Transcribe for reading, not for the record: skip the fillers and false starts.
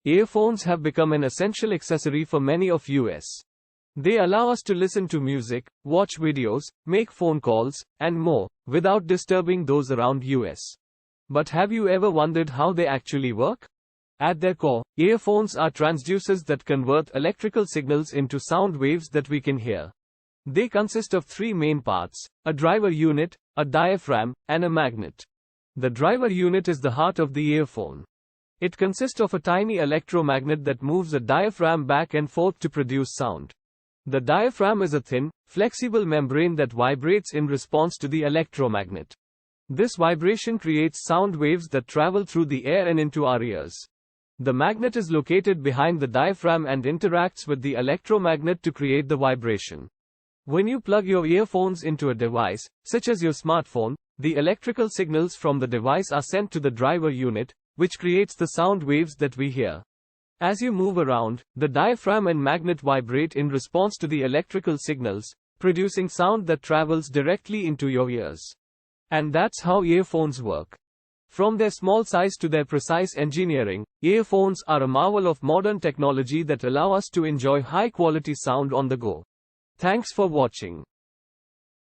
Earphones have become an essential accessory for many of us. They allow us to listen to music, watch videos, make phone calls, and more, without disturbing those around us. But have you ever wondered how they actually work? At their core, earphones are transducers that convert electrical signals into sound waves that we can hear. They consist of three main parts: a driver unit, a diaphragm, and a magnet. The driver unit is the heart of the earphone. It consists of a tiny electromagnet that moves a diaphragm back and forth to produce sound. The diaphragm is a thin, flexible membrane that vibrates in response to the electromagnet. This vibration creates sound waves that travel through the air and into our ears. The magnet is located behind the diaphragm and interacts with the electromagnet to create the vibration. When you plug your earphones into a device, such as your smartphone, the electrical signals from the device are sent to the driver unit, which creates the sound waves that we hear. As you move around, the diaphragm and magnet vibrate in response to the electrical signals, producing sound that travels directly into your ears. And that's how earphones work. From their small size to their precise engineering, earphones are a marvel of modern technology that allow us to enjoy high-quality sound on the go. Thanks for watching.